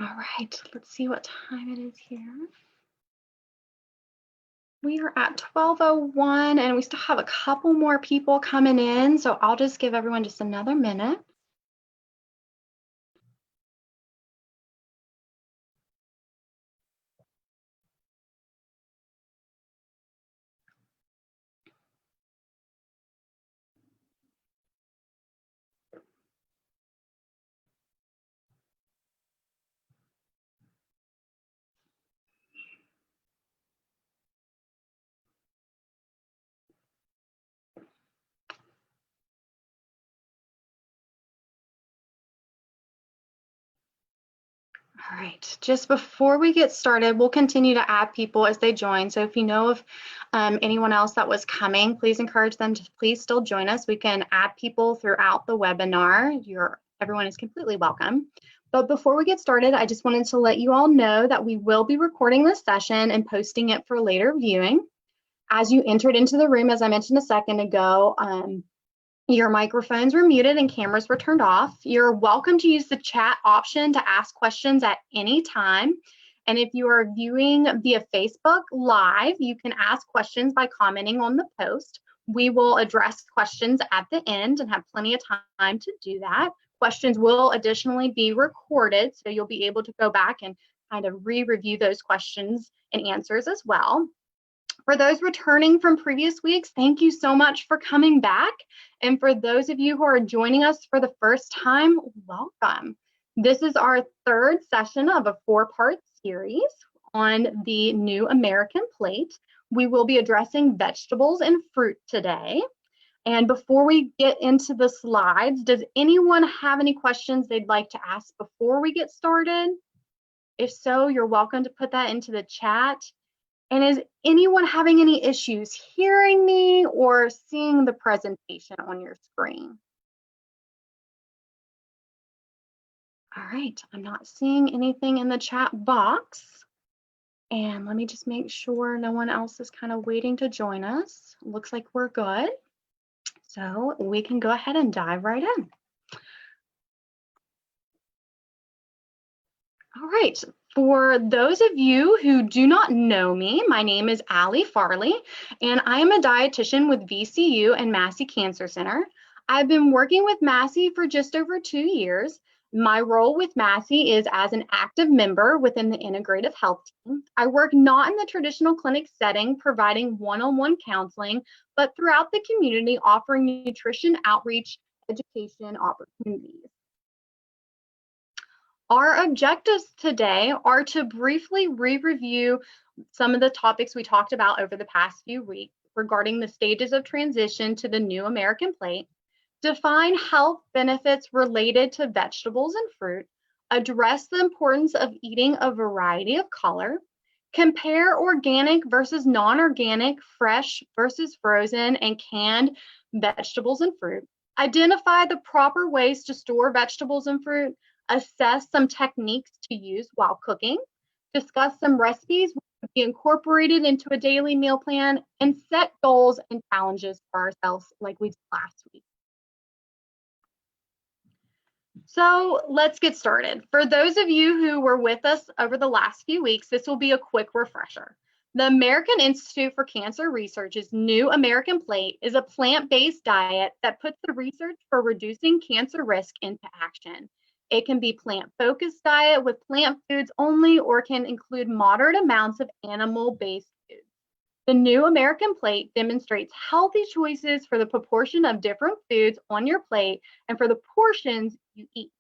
All right, let's see what time it is here. We are at 12:01 and we still have a couple more people coming in, so I'll just give everyone just another minute. All right, just before we get started, we'll continue to add people as they join. So if you know of anyone else that was coming, please encourage them to please still join us. We can add people throughout the webinar. Everyone is completely welcome. But before we get started, I just wanted to let you all know that we will be recording this session and posting it for later viewing. As you entered into the room, as I mentioned a second ago, your microphones were muted and cameras were turned off. You're welcome to use the chat option to ask questions at any time. And if you are viewing via Facebook Live, you can ask questions by commenting on the post. We will address questions at the end and have plenty of time to do that. Questions will additionally be recorded, so you'll be able to go back and kind of re-review those questions and answers as well. For those returning from previous weeks, thank you so much for coming back. And for those of you who are joining us for the first time, welcome. This is our third session of a 4-part series on the new American plate. We will be addressing vegetables and fruit today. And before we get into the slides, does anyone have any questions they'd like to ask before we get started? If so, you're welcome to put that into the chat. And is anyone having any issues hearing me or seeing the presentation on your screen? All right, I'm not seeing anything in the chat box. And let me just make sure no one else is kind of waiting to join us. Looks like we're good. So we can go ahead and dive right in. All right, for those of you who do not know me, my name is Allie Farley, and I am a dietitian with VCU and Massey Cancer Center. I've been working with Massey for just over 2 years. My role with Massey is as an active member within the integrative health team. I work not in the traditional clinic setting, providing one-on-one counseling, but throughout the community, offering nutrition outreach, education opportunities. Our objectives today are to briefly re-review some of the topics we talked about over the past few weeks regarding the stages of transition to the new American plate, define health benefits related to vegetables and fruit, address the importance of eating a variety of color, compare organic versus non-organic, fresh versus frozen and canned vegetables and fruit, identify the proper ways to store vegetables and fruit, assess some techniques to use while cooking, discuss some recipes that would be incorporated into a daily meal plan, and set goals and challenges for ourselves like we did last week. So let's get started. For those of you who were with us over the last few weeks, this will be a quick refresher. The American Institute for Cancer Research's new American plate is a plant-based diet that puts the research for reducing cancer risk into action. It can be plant-focused diet with plant foods only, or can include moderate amounts of animal-based foods. The new American plate demonstrates healthy choices for the proportion of different foods on your plate and for the portions you eat.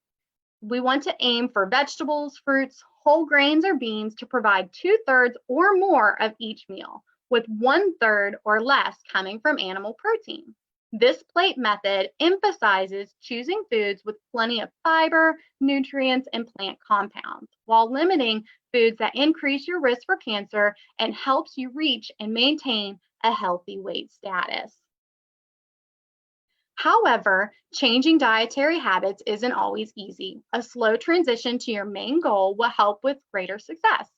We want to aim for vegetables, fruits, whole grains, or beans to provide 2/3 or more of each meal, with 1/3 or less coming from animal protein. This plate method emphasizes choosing foods with plenty of fiber, nutrients, and plant compounds, while limiting foods that increase your risk for cancer and helps you reach and maintain a healthy weight status. However, changing dietary habits isn't always easy. A slow transition to your main goal will help with greater success.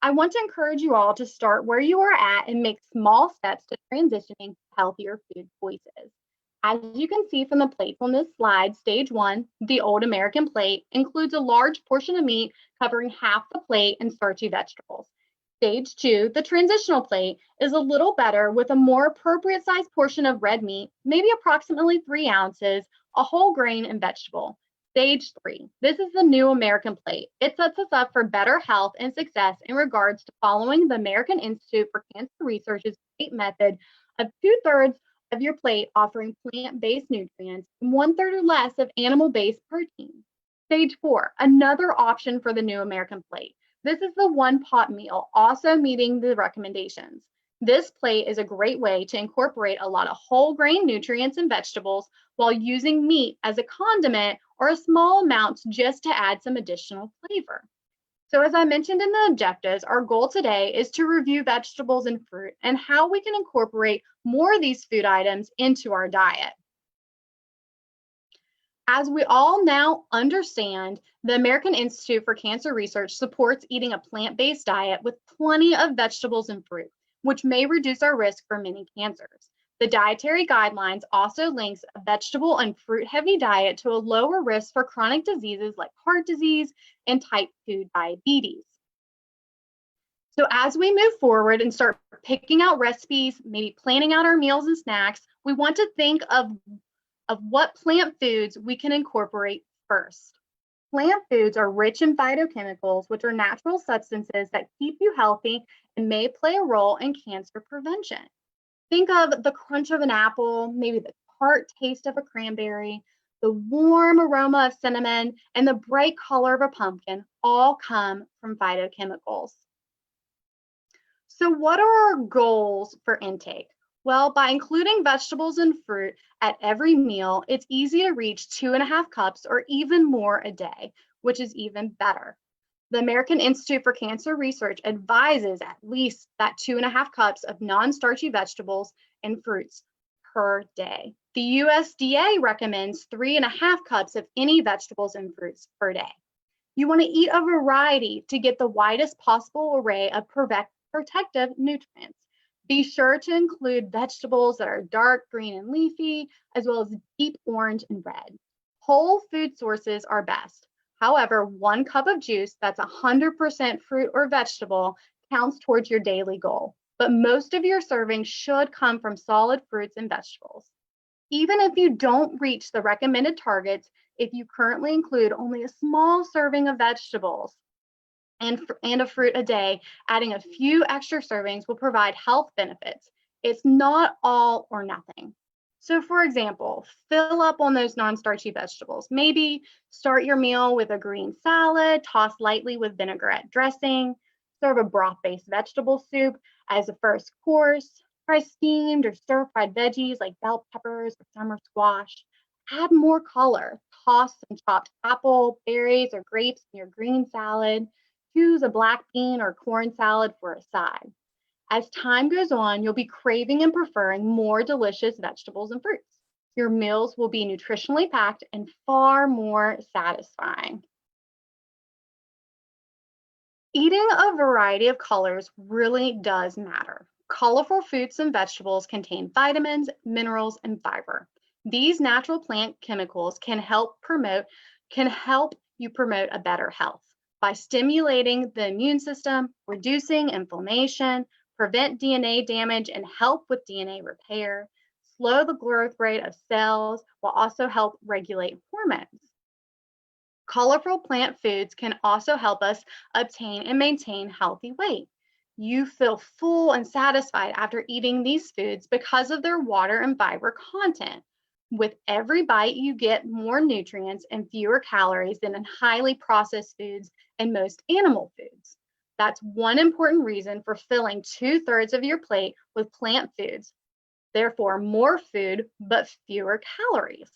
I want to encourage you all to start where you are at and make small steps to transitioning to healthier food choices. As you can see from the plates on this slide, stage 1, the old American plate, includes a large portion of meat covering half the plate and starchy vegetables. Stage 2, the transitional plate, is a little better with a more appropriate sized portion of red meat, maybe approximately 3 ounces, a whole grain and vegetable. Stage 3, this is the new American plate. It sets us up for better health and success in regards to following the American Institute for Cancer Research's plate method of 2/3 of your plate offering plant-based nutrients and 1/3 or less of animal-based protein. Stage 4, another option for the new American plate. This is the one-pot meal, also meeting the recommendations. This plate is a great way to incorporate a lot of whole grain nutrients and vegetables while using meat as a condiment or a small amount just to add some additional flavor. So as I mentioned in the objectives, our goal today is to review vegetables and fruit and how we can incorporate more of these food items into our diet. As we all now understand, the American Institute for Cancer Research supports eating a plant-based diet with plenty of vegetables and fruit, which may reduce our risk for many cancers. The dietary guidelines also links a vegetable and fruit-heavy diet to a lower risk for chronic diseases like heart disease and type 2 diabetes. So as we move forward and start picking out recipes, maybe planning out our meals and snacks, we want to think of what plant foods we can incorporate first. Plant foods are rich in phytochemicals, which are natural substances that keep you healthy and may play a role in cancer prevention. Think of the crunch of an apple, maybe the tart taste of a cranberry, the warm aroma of cinnamon, and the bright color of a pumpkin all come from phytochemicals. So what are our goals for intake? Well, by including vegetables and fruit at every meal, it's easy to reach 2.5 cups or even more a day, which is even better. The American Institute for Cancer Research advises at least that 2.5 cups of non-starchy vegetables and fruits per day. The USDA recommends 3.5 cups of any vegetables and fruits per day. You want to eat a variety to get the widest possible array of protective nutrients. Be sure to include vegetables that are dark green and leafy, as well as deep orange and red. Whole food sources are best. However, 1 cup of juice that's 100% fruit or vegetable counts towards your daily goal. But most of your servings should come from solid fruits and vegetables. Even if you don't reach the recommended targets, if you currently include only a small serving of vegetables and a fruit a day, adding a few extra servings will provide health benefits. It's not all or nothing. So for example, fill up on those non-starchy vegetables. Maybe start your meal with a green salad, toss lightly with vinaigrette dressing, serve a broth-based vegetable soup as a first course, try steamed or stir-fried veggies like bell peppers or summer squash. Add more color, toss some chopped apple, berries, or grapes in your green salad. Choose a black bean or corn salad for a side. As time goes on, you'll be craving and preferring more delicious vegetables and fruits. Your meals will be nutritionally packed and far more satisfying. Eating a variety of colors really does matter. Colorful fruits and vegetables contain vitamins, minerals, and fiber. These natural plant chemicals can help you promote a better health by stimulating the immune system, reducing inflammation, prevent DNA damage, and help with DNA repair, slow the growth rate of cells, while also help regulate hormones. Colorful plant foods can also help us obtain and maintain healthy weight. You feel full and satisfied after eating these foods because of their water and fiber content. With every bite, you get more nutrients and fewer calories than in highly processed foods and most animal foods. That's one important reason for filling 2/3 of your plate with plant foods. Therefore, more food, but fewer calories.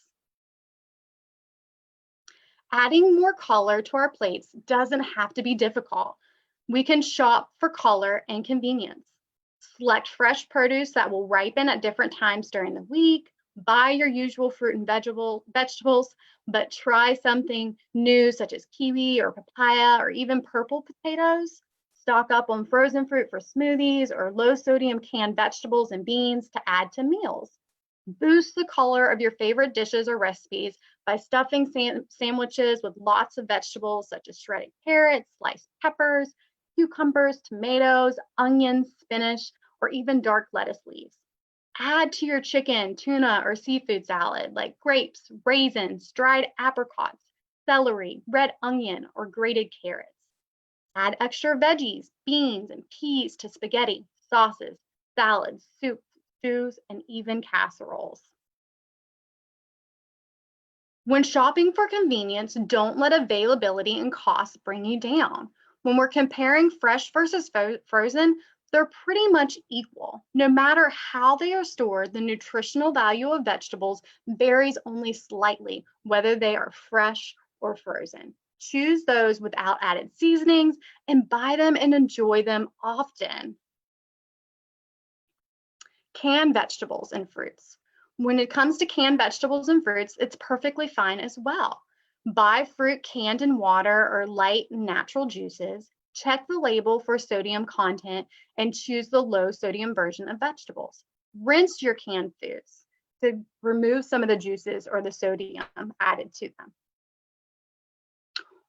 Adding more color to our plates doesn't have to be difficult. We can shop for color and convenience. Select fresh produce that will ripen at different times during the week. Buy your usual fruit and vegetables, but try something new such as kiwi or papaya or even purple potatoes. Stock up on frozen fruit for smoothies or low sodium canned vegetables and beans to add to meals. Boost the color of your favorite dishes or recipes by stuffing sandwiches with lots of vegetables such as shredded carrots, sliced peppers, cucumbers, tomatoes, onions, spinach, or even dark lettuce leaves. Add to your chicken, tuna, or seafood salad like grapes, raisins, dried apricots, celery, red onion, or grated carrots. Add extra veggies, beans, and peas to spaghetti, sauces, salads, soups, stews, and even casseroles. When shopping for convenience, don't let availability and cost bring you down. When we're comparing fresh versus frozen, they're pretty much equal. No matter how they are stored, the nutritional value of vegetables varies only slightly, whether they are fresh or frozen. Choose those without added seasonings and buy them and enjoy them often. Canned vegetables and fruits. When it comes to canned vegetables and fruits, it's perfectly fine as well. Buy fruit canned in water or light natural juices. Check the label for sodium content and choose the low sodium version of vegetables. Rinse your canned foods to remove some of the juices or the sodium added to them.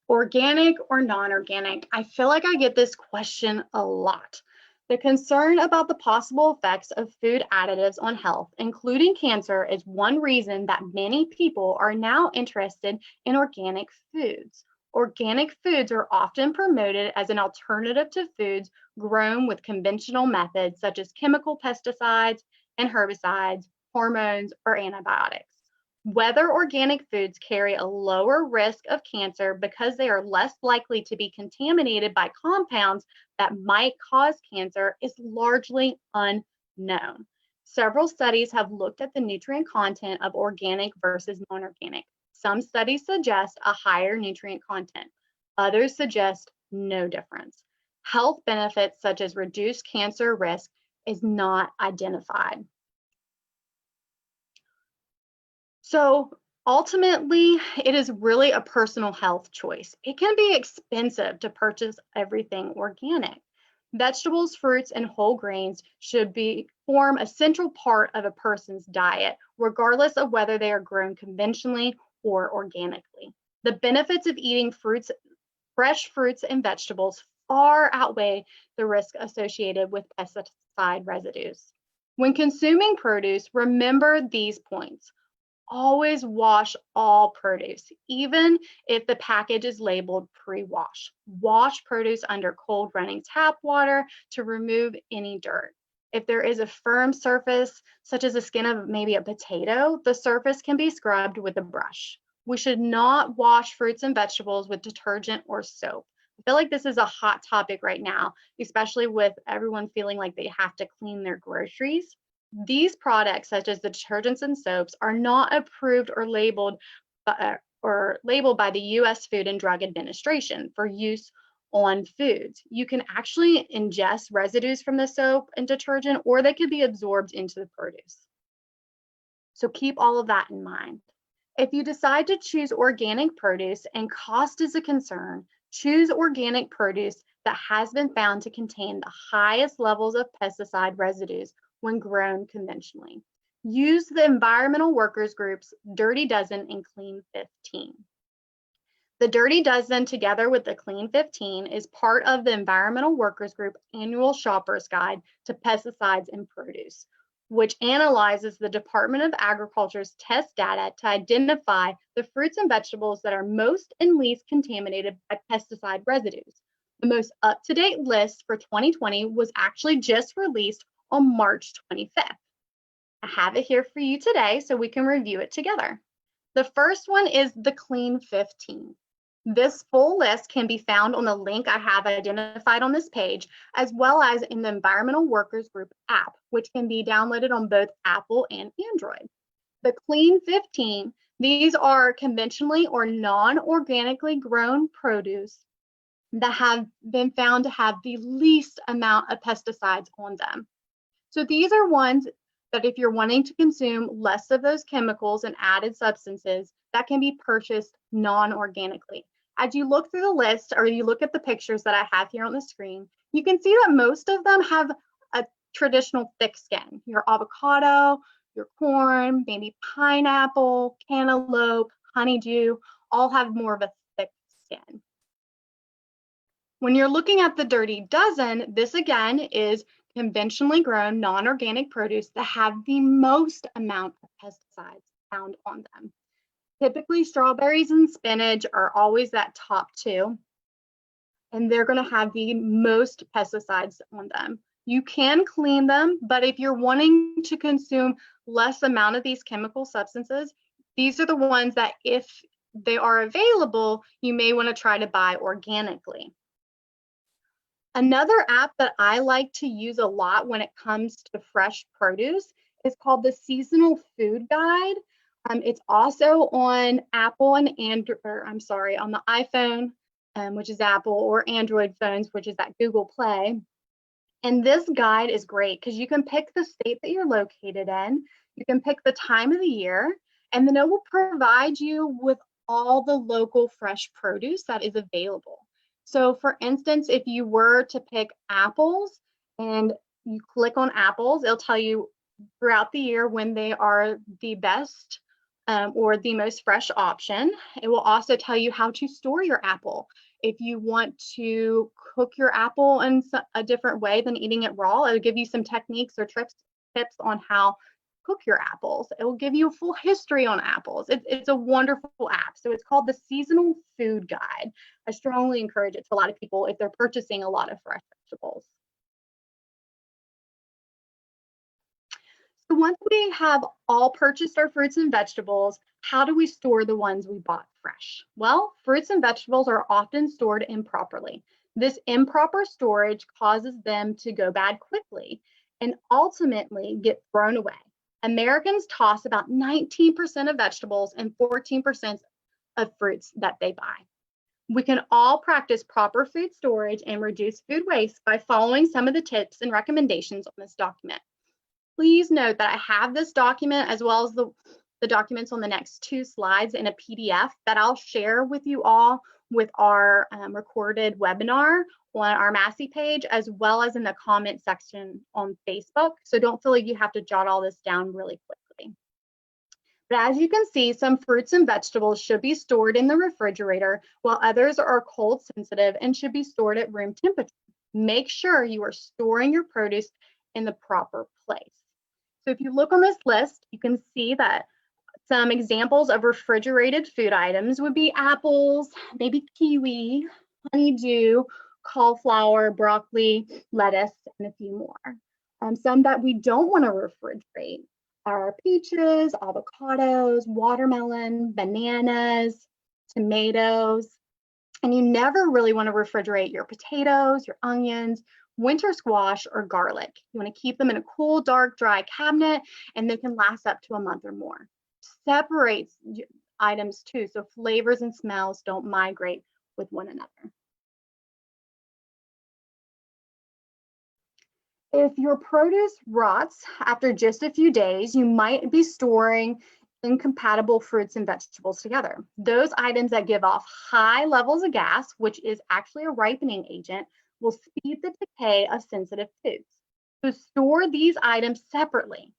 Organic or non-organic? I feel like I get this question a lot. The concern about the possible effects of food additives on health, including cancer, is one reason that many people are now interested in organic foods. Organic foods are often promoted as an alternative to foods grown with conventional methods such as chemical pesticides and herbicides, hormones, or antibiotics. Whether organic foods carry a lower risk of cancer because they are less likely to be contaminated by compounds that might cause cancer is largely unknown. Several studies have looked at the nutrient content of organic versus non-organic. Some studies suggest a higher nutrient content. Others suggest no difference. Health benefits such as reduced cancer risk is not identified. So ultimately, it is really a personal health choice. It can be expensive to purchase everything organic. Vegetables, fruits, and whole grains should form a central part of a person's diet, regardless of whether they are grown conventionally or organically. The benefits of eating fresh fruits and vegetables far outweigh the risk associated with pesticide residues. When consuming produce, remember these points. Always wash all produce, even if the package is labeled pre-wash. Wash produce under cold running tap water to remove any dirt. If there is a firm surface, such as the skin of maybe a potato, the surface can be scrubbed with a brush. We should not wash fruits and vegetables with detergent or soap. I feel like this is a hot topic right now, especially with everyone feeling like they have to clean their groceries. These products, such as the detergents and soaps, are not approved or labeled by the U.S. Food and Drug Administration for use on foods. You can actually ingest residues from the soap and detergent, or they could be absorbed into the produce. So keep all of that in mind. If you decide to choose organic produce and cost is a concern, choose organic produce that has been found to contain the highest levels of pesticide residues when grown conventionally. Use the Environmental Workers Group's Dirty Dozen and Clean 15. The Dirty Dozen, together with the Clean 15, is part of the Environmental Workers Group Annual Shopper's Guide to Pesticides in Produce, which analyzes the Department of Agriculture's test data to identify the fruits and vegetables that are most and least contaminated by pesticide residues. The most up-to-date list for 2020 was actually just released on March 25th. I have it here for you today so we can review it together. The first one is the Clean 15. This full list can be found on the link I have identified on this page, as well as in the Environmental Workers Group app, which can be downloaded on both Apple and Android. The Clean 15, these are conventionally or non-organically grown produce that have been found to have the least amount of pesticides on them. So these are ones that if you're wanting to consume less of those chemicals and added substances, that can be purchased non-organically. As you look through the list or you look at the pictures that I have here on the screen, you can see that most of them have a traditional thick skin. Your avocado, your corn, maybe pineapple, cantaloupe, honeydew, all have more of a thick skin. When you're looking at the Dirty Dozen, this again is conventionally grown non-organic produce that have the most amount of pesticides found on them. Typically, strawberries and spinach are always that top two, and they're going to have the most pesticides on them. You can clean them, but if you're wanting to consume less amount of these chemical substances, these are the ones that if they are available, you may want to try to buy organically. Another app that I like to use a lot when it comes to fresh produce is called the Seasonal Food Guide. It's also on Apple and Android, on the iPhone, which is Apple, or Android phones, which is at Google Play. And this guide is great because you can pick the state that you're located in, you can pick the time of the year, and then it will provide you with all the local fresh produce that is available. So for instance, if you were to pick apples and you click on apples, it'll tell you throughout the year when they are the best or the most fresh option. It will also tell you how to store your apple. If you want to cook your apple in a different way than eating it raw, it'll give you some techniques or tips on how to cook your apples. It will give you a full history on apples. It's a wonderful app. So it's called the Seasonal Food Guide. I strongly encourage it to a lot of people if they're purchasing a lot of fresh vegetables. So once we have all purchased our fruits and vegetables, how do we store the ones we bought fresh? Well, fruits and vegetables are often stored improperly. This improper storage causes them to go bad quickly and ultimately get thrown away. Americans toss about 19% of vegetables and 14% of fruits that they buy. We can all practice proper food storage and reduce food waste by following some of the tips and recommendations on this document. Please note that I have this document as well as the documents on the next two slides in a PDF that I'll share with you all with our recorded webinar on our Massey page, as well as in the comment section on Facebook. So don't feel like you have to jot all this down really quickly. But as you can see, some fruits and vegetables should be stored in the refrigerator, while others are cold sensitive and should be stored at room temperature. Make sure you are storing your produce in the proper place. So if you look on this list, you can see that some examples of refrigerated food items would be apples, maybe kiwi, honeydew, cauliflower, broccoli, lettuce, and a few more. Some that we don't want to refrigerate are peaches, avocados, watermelon, bananas, tomatoes. And you never really want to refrigerate your potatoes, your onions, winter squash, or garlic. You want to keep them in a cool, dark, dry cabinet, and they can last up to a month or more. Separates items too, so flavors and smells don't migrate with one another. If your produce rots after just a few days, you might be storing incompatible fruits and vegetables together. Those items that give off high levels of gas, which is actually a ripening agent, will speed the decay of sensitive foods. So store these items separately.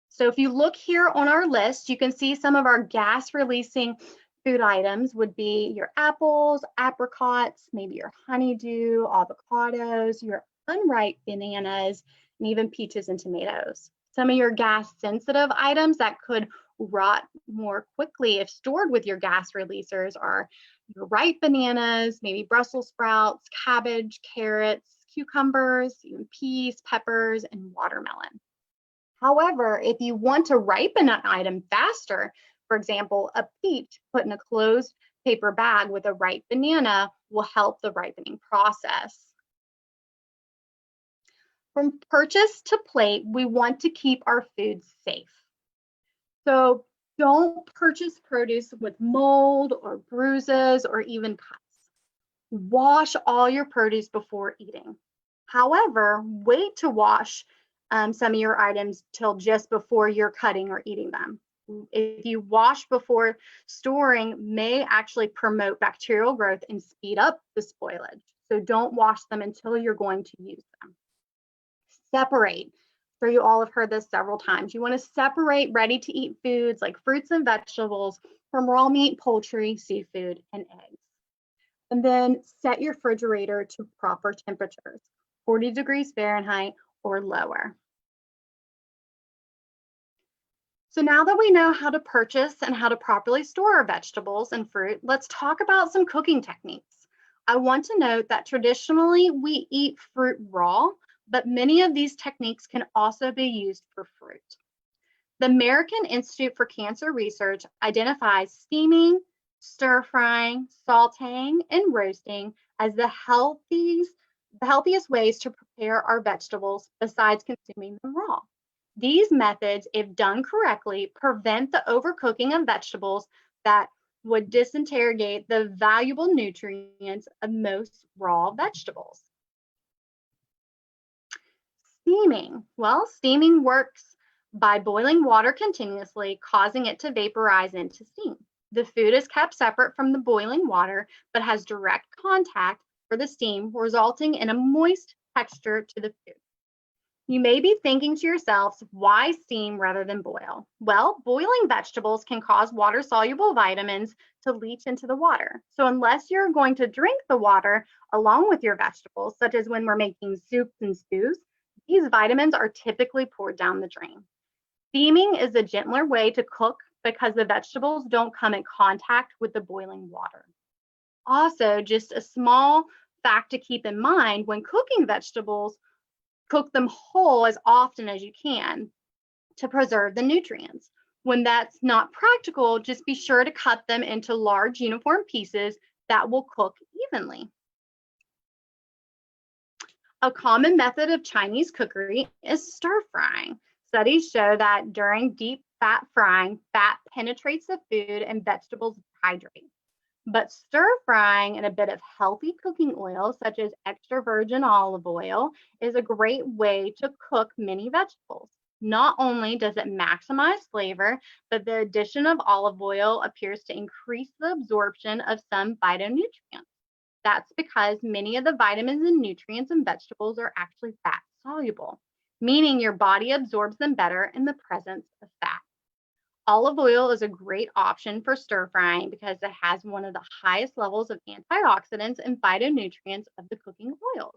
So if you look here on our list, you can see some of our gas-releasing food items would be your apples, apricots, maybe your honeydew, avocados, your unripe bananas, and even peaches and tomatoes. Some of your gas-sensitive items that could rot more quickly if stored with your gas releasers are your ripe bananas, maybe Brussels sprouts, cabbage, carrots, cucumbers, even peas, peppers, and watermelon. However, if you want to ripen an item faster, for example, a peach put in a closed paper bag with a ripe banana will help the ripening process. From purchase to plate, we want to keep our foods safe. So don't purchase produce with mold or bruises or even cuts. Wash all your produce before eating. However, wait to wash some of your items till just before you're cutting or eating them. If you wash before storing, may actually promote bacterial growth and speed up the spoilage. So don't wash them until you're going to use them. Separate sure you all have heard this several times. You want to separate ready-to-eat foods like fruits and vegetables from raw meat, poultry, seafood, and eggs. And then set your refrigerator to proper temperatures, 40 degrees Fahrenheit or lower. So now that we know how to purchase and how to properly store our vegetables and fruit, let's talk about some cooking techniques. I want to note that traditionally we eat fruit raw, but many of these techniques can also be used for fruit. The American Institute for Cancer Research identifies steaming, stir frying, sautéing, and roasting as the healthiest ways to prepare our vegetables besides consuming them raw. These methods, if done correctly, prevent the overcooking of vegetables that would disintegrate the valuable nutrients of most raw vegetables. Steaming. Well, steaming works by boiling water continuously, causing it to vaporize into steam. The food is kept separate from the boiling water, but has direct contact for the steam, resulting in a moist texture to the food. You may be thinking to yourselves, why steam rather than boil? Well, boiling vegetables can cause water-soluble vitamins to leach into the water. So unless you're going to drink the water along with your vegetables, such as when we're making soups and stews, these vitamins are typically poured down the drain. Steaming is a gentler way to cook because the vegetables don't come in contact with the boiling water. Also, just a small fact to keep in mind when cooking vegetables, cook them whole as often as you can to preserve the nutrients. When that's not practical, just be sure to cut them into large uniform pieces that will cook evenly. A common method of Chinese cookery is stir frying. Studies show that during deep fat frying, fat penetrates the food and vegetables hydrate. But stir frying in a bit of healthy cooking oil, such as extra virgin olive oil, is a great way to cook many vegetables. Not only does it maximize flavor, but the addition of olive oil appears to increase the absorption of some phytonutrients. That's because many of the vitamins and nutrients in vegetables are actually fat soluble, meaning your body absorbs them better in the presence of fat. Olive oil is a great option for stir frying because it has one of the highest levels of antioxidants and phytonutrients of the cooking oils.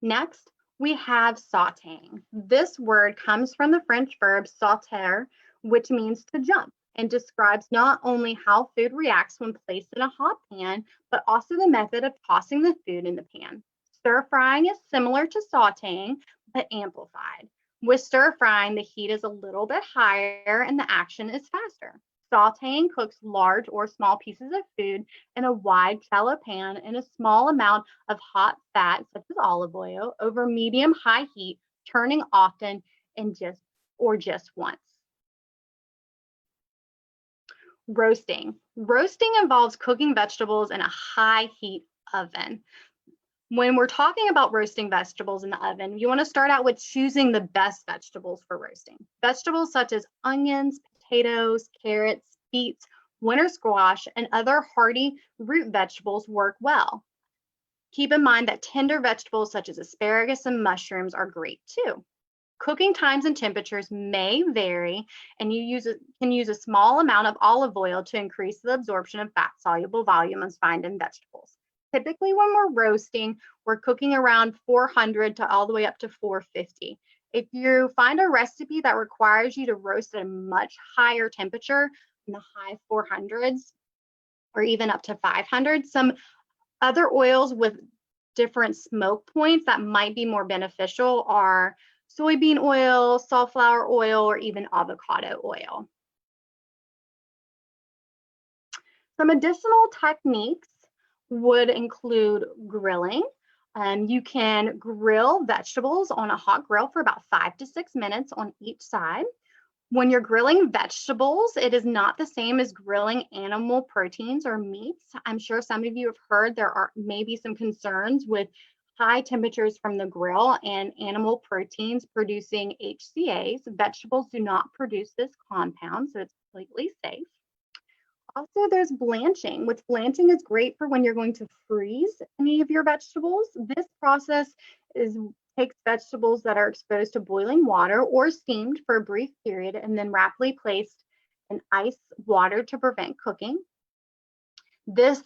Next, we have sautéing. This word comes from the French verb sauter, which means to jump, and describes not only how food reacts when placed in a hot pan, but also the method of tossing the food in the pan. Stir frying is similar to sautéing, but amplified. With stir frying, the heat is a little bit higher and the action is faster. Sautéing cooks large or small pieces of food in a wide shallow pan in a small amount of hot fat, such as olive oil, over medium-high heat, turning often and just once. Roasting. Roasting involves cooking vegetables in a high heat oven. When we're talking about roasting vegetables in the oven, you want to start out with choosing the best vegetables for roasting. Vegetables such as onions, potatoes, carrots, beets, winter squash, and other hardy root vegetables work well. Keep in mind that tender vegetables such as asparagus and mushrooms are great too. Cooking times and temperatures may vary, and you can use a small amount of olive oil to increase the absorption of fat-soluble vitamins found in vegetables. Typically, when we're roasting, we're cooking around 400 to all the way up to 450. If you find a recipe that requires you to roast at a much higher temperature, in the high 400s, or even up to 500, some other oils with different smoke points that might be more beneficial are soybean oil, safflower oil, or even avocado oil. Some additional techniques would include grilling. You can grill vegetables on a hot grill for about 5 to 6 minutes on each side. When you're grilling vegetables, it is not the same as grilling animal proteins or meats. I'm sure some of you have heard there are maybe some concerns with high temperatures from the grill and animal proteins producing HCAs. Vegetables do not produce this compound, so it's completely safe. Also, there's blanching, which blanching is great for when you're going to freeze any of your vegetables. This process is Takes vegetables that are exposed to boiling water or steamed for a brief period and then rapidly placed in ice water to prevent cooking. This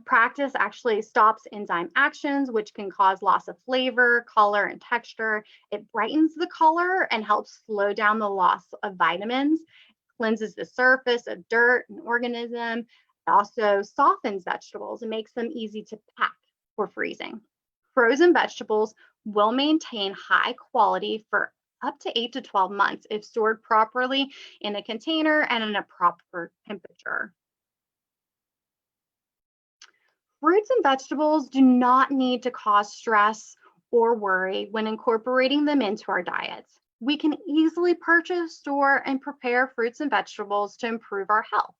practice actually stops enzyme actions, which can cause loss of flavor, color, and texture. It brightens the color and helps slow down the loss of vitamins, cleanses the surface of dirt and organism. It also softens vegetables and makes them easy to pack for freezing. Frozen vegetables will maintain high quality for up to 8 to 12 months if stored properly in a container and in a proper temperature. Fruits and vegetables do not need to cause stress or worry when incorporating them into our diets. We can easily purchase, store, and prepare fruits and vegetables to improve our health.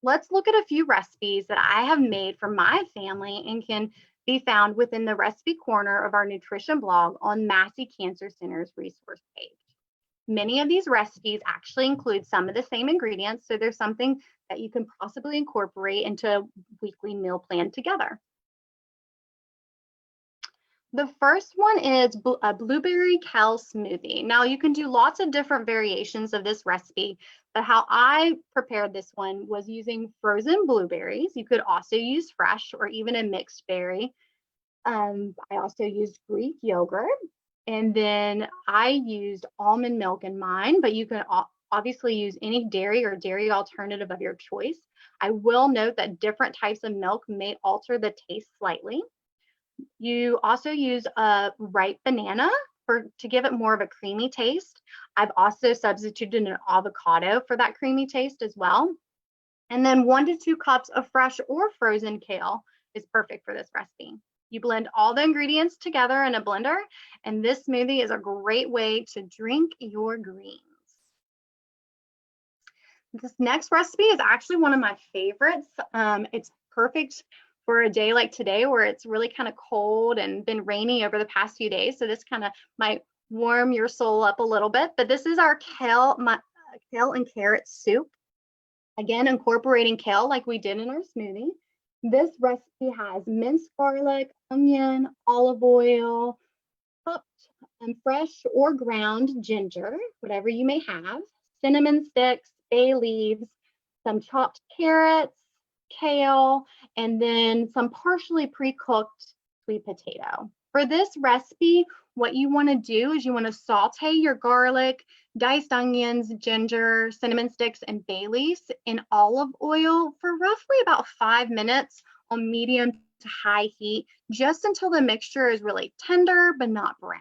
Let's look at a few recipes that I have made for my family and can be found within the recipe corner of our nutrition blog on Massey Cancer Center's resource page. Many of these recipes actually include some of the same ingredients, so there's something that you can possibly incorporate into a weekly meal plan together. The first one is a blueberry kale smoothie. Now you can do lots of different variations of this recipe, but how I prepared this one was using frozen blueberries. You could also use fresh or even a mixed berry. I also used Greek yogurt, and then I used almond milk in mine, but you can obviously use any dairy or dairy alternative of your choice. I will note that different types of milk may alter the taste slightly. You also use a ripe banana to give it more of a creamy taste. I've also substituted an avocado for that creamy taste as well. And then 1 to 2 cups of fresh or frozen kale is perfect for this recipe. You blend all the ingredients together in a blender, and this smoothie is a great way to drink your greens. This next recipe is actually one of my favorites. It's perfect for a day like today where it's really kind of cold and been rainy over the past few days. So this kind of might warm your soul up a little bit, but this is our kale and carrot soup. Again, incorporating kale like we did in our smoothie. This recipe has minced garlic, onion, olive oil, chopped and fresh or ground ginger, whatever you may have, cinnamon sticks, bay leaves, some chopped carrots, kale, and then some partially pre-cooked sweet potato. For this recipe, what you want to do is you want to saute your garlic, diced onions, ginger, cinnamon sticks, and bay leaves in olive oil for roughly about 5 minutes on medium to high heat, just until the mixture is really tender but not brown.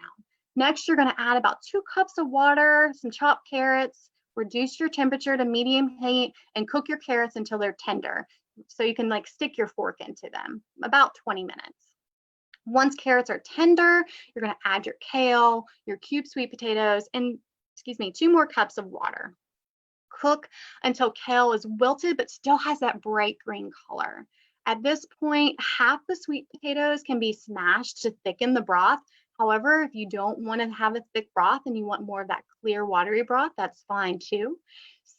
Next, you're going to add about 2 cups of water, some chopped carrots, reduce your temperature to medium heat, and cook your carrots until they're tender. So you can like stick your fork into them, about 20 minutes. Once carrots are tender, you're going to add your kale, your cubed sweet potatoes, and 2 more cups of water. Cook until kale is wilted but still has that bright green color. At this point, half the sweet potatoes can be smashed to thicken the broth. However, if you don't want to have a thick broth and you want more of that clear watery broth, that's fine too.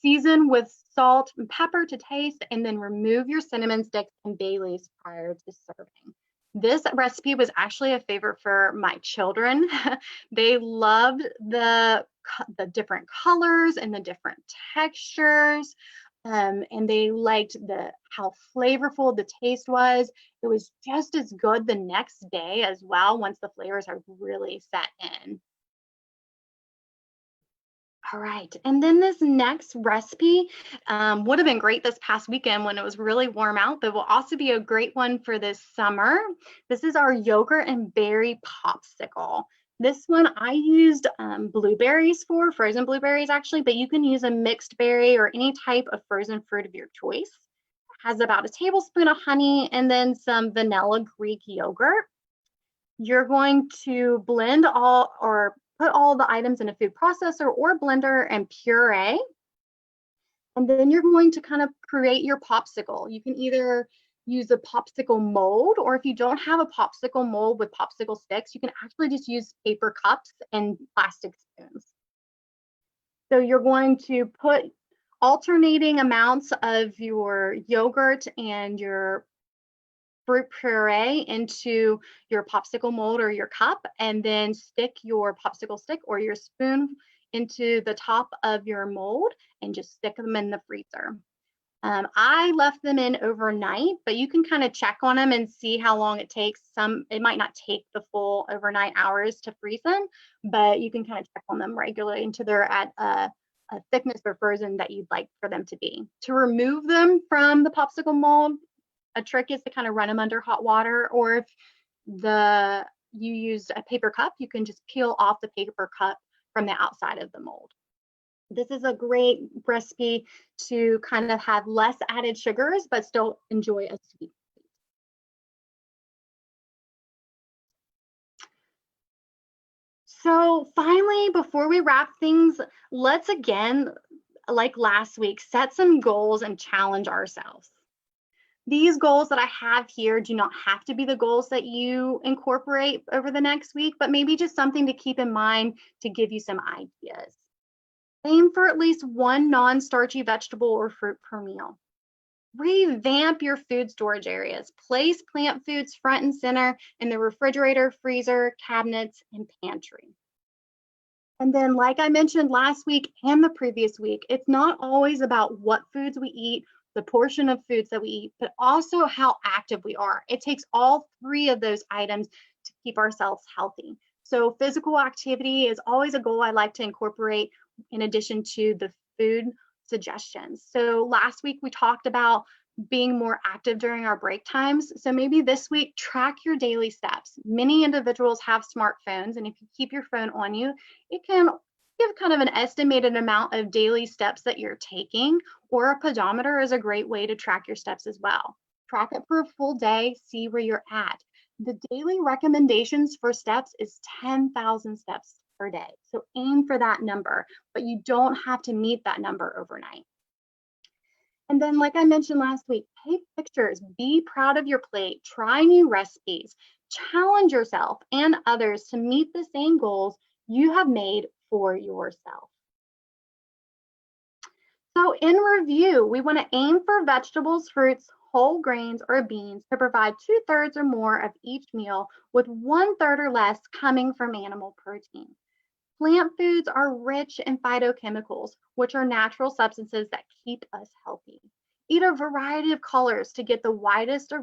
Season with salt and pepper to taste, and then remove your cinnamon sticks and bay leaves prior to serving. This recipe was actually a favorite for my children. They loved the different colors and the different textures. And they liked how flavorful the taste was. It was just as good the next day as well once the flavors are really set in. All right, and then this next recipe would have been great this past weekend when it was really warm out, but will also be a great one for this summer. This is our yogurt and berry popsicle. This one I used blueberries for, frozen blueberries actually, but you can use a mixed berry or any type of frozen fruit of your choice. It has about a tablespoon of honey and then some vanilla Greek yogurt. You're going to blend put all the items in a food processor or blender and puree. And then you're going to kind of create your popsicle. You can either use a popsicle mold, or if you don't have a popsicle mold with popsicle sticks, you can actually just use paper cups and plastic spoons. So you're going to put alternating amounts of your yogurt and your fruit puree into your popsicle mold or your cup, and then stick your popsicle stick or your spoon into the top of your mold and just stick them in the freezer. I left them in overnight, but you can kind of check on them and see how long it takes. It might not take the full overnight hours to freeze them, but you can kind of check on them regularly until they're at a thickness or frozen that you'd like for them to be. To remove them from the popsicle mold, a trick is to kind of run them under hot water, or if you use a paper cup, you can just peel off the paper cup from the outside of the mold. This is a great recipe to kind of have less added sugars, but still enjoy a sweet. So finally, before we wrap things, let's again, like last week, set some goals and challenge ourselves. These goals that I have here do not have to be the goals that you incorporate over the next week, but maybe just something to keep in mind to give you some ideas. Aim for at least one non-starchy vegetable or fruit per meal. Revamp your food storage areas. Place plant foods front and center in the refrigerator, freezer, cabinets, and pantry. And then, like I mentioned last week and the previous week, it's not always about what foods we eat, the portion of foods that we eat, but also how active we are. It takes all three of those items to keep ourselves healthy. So physical activity is always a goal I like to incorporate in addition to the food suggestions. So last week we talked about being more active during our break times. So maybe this week, track your daily steps. Many individuals have smartphones, and if you keep your phone on you, it can give kind of an estimated amount of daily steps that you're taking, or a pedometer is a great way to track your steps as well. Track it for a full day, see where you're at. The daily recommendations for steps is 10,000 steps per day. So aim for that number, but you don't have to meet that number overnight. And then, like I mentioned last week, take pictures, be proud of your plate, try new recipes, challenge yourself and others to meet the same goals you have made for yourself. So in review, we want to aim for vegetables, fruits, whole grains, or beans to provide 2/3 or more of each meal, with 1/3 or less coming from animal protein. Plant foods are rich in phytochemicals, which are natural substances that keep us healthy. Eat a variety of colors to get the widest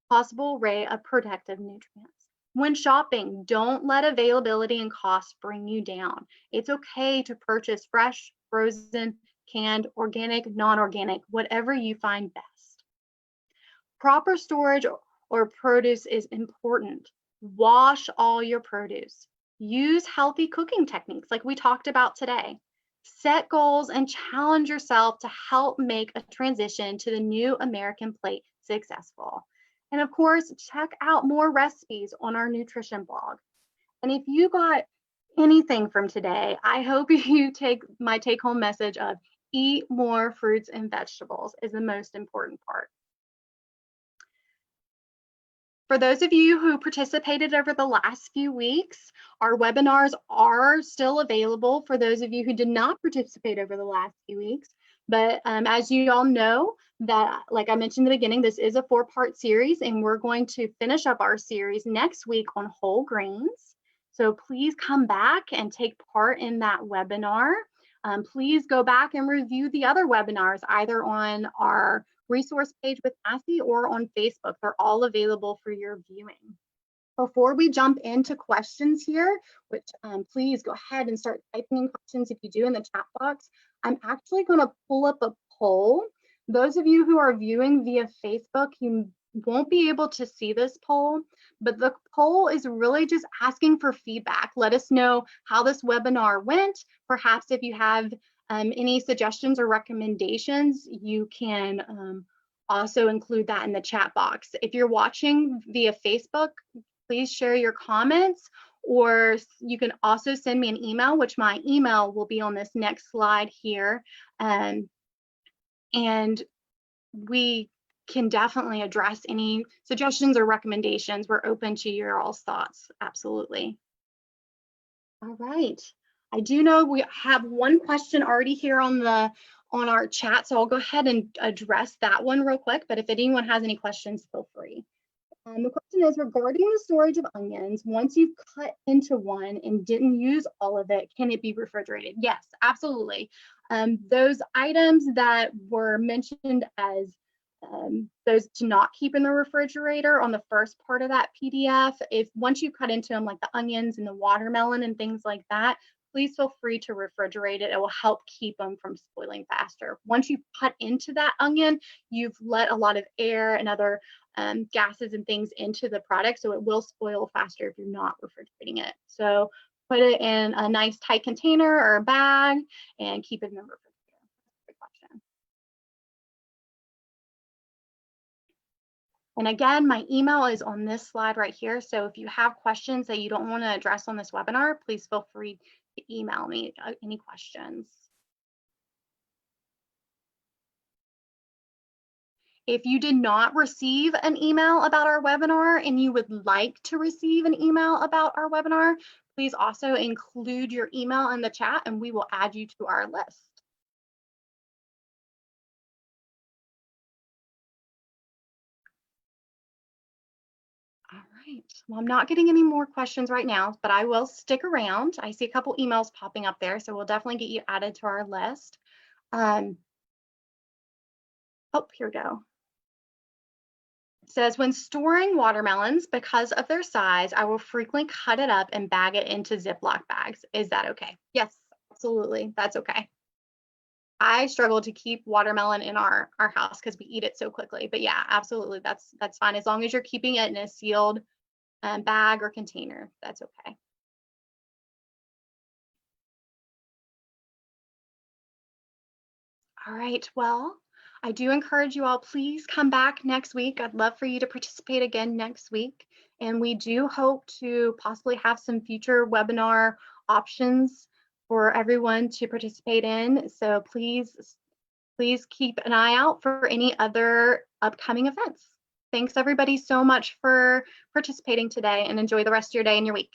possible array of protective nutrients. When shopping, don't let availability and cost bring you down. It's okay to purchase fresh, frozen, canned, organic, non-organic, whatever you find best. Proper storage or produce is important. Wash all your produce. Use healthy cooking techniques like we talked about today. Set goals and challenge yourself to help make a transition to the new American plate successful. And of course, check out more recipes on our nutrition blog. And if you got anything from today, I hope you take my take-home message of eat more fruits and vegetables is the most important part. For those of you who participated over the last few weeks, our webinars are still available for those of you who did not participate over the last few weeks. But as you all know, that, like I mentioned in the beginning, this is a 4-part series, and we're going to finish up our series next week on whole grains. So please come back and take part in that webinar. Please go back and review the other webinars, either on our resource page with Massey or on Facebook. They're all available for your viewing. Before we jump into questions here, which please go ahead and start typing in questions if you do in the chat box, I'm actually going to pull up a poll. Those of you who are viewing via Facebook, you won't be able to see this poll, but the poll is really just asking for feedback. Let us know how this webinar went. Perhaps if you have any suggestions or recommendations, you can also include that in the chat box. If you're watching via Facebook, please share your comments, or you can also send me an email, which my email will be on this next slide here. And we can definitely address any suggestions or recommendations. We're open to your all's thoughts, absolutely. All right. I do know we have one question already here on our chat, so I'll go ahead and address that one real quick, but if anyone has any questions, feel free. The question is regarding the storage of onions, once you've cut into one and didn't use all of it, can it be refrigerated? Yes, absolutely. Those items that were mentioned as those to not keep in the refrigerator on the first part of that PDF, if once you cut into them, like the onions and the watermelon and things like that, please feel free to refrigerate it. It will help keep them from spoiling faster. Once you cut into that onion, you've let a lot of air and other gases and things into the product, so it will spoil faster if you're not refrigerating it. So put it in a nice tight container or a bag and keep it in the refrigerator. Good question. And again, my email is on this slide right here. So if you have questions that you don't want to address on this webinar, please feel free to email me any questions. If you did not receive an email about our webinar and you would like to receive an email about our webinar, please also include your email in the chat and we will add you to our list. All right, well, I'm not getting any more questions right now, but I will stick around. I see a couple emails popping up there, so we'll definitely get you added to our list. Oh, here we go. It says, when storing watermelons, because of their size, I will frequently cut it up and bag it into Ziploc bags. Is that okay? Yes, absolutely. That's okay. I struggle to keep watermelon in our house because we eat it so quickly. But yeah, absolutely. That's fine. As long as you're keeping it in a sealed bag or container, that's okay. All right, well, I do encourage you all, please come back next week. I'd love for you to participate again next week. And we do hope to possibly have some future webinar options for everyone to participate in. So please keep an eye out for any other upcoming events. Thanks everybody so much for participating today and enjoy the rest of your day and your week.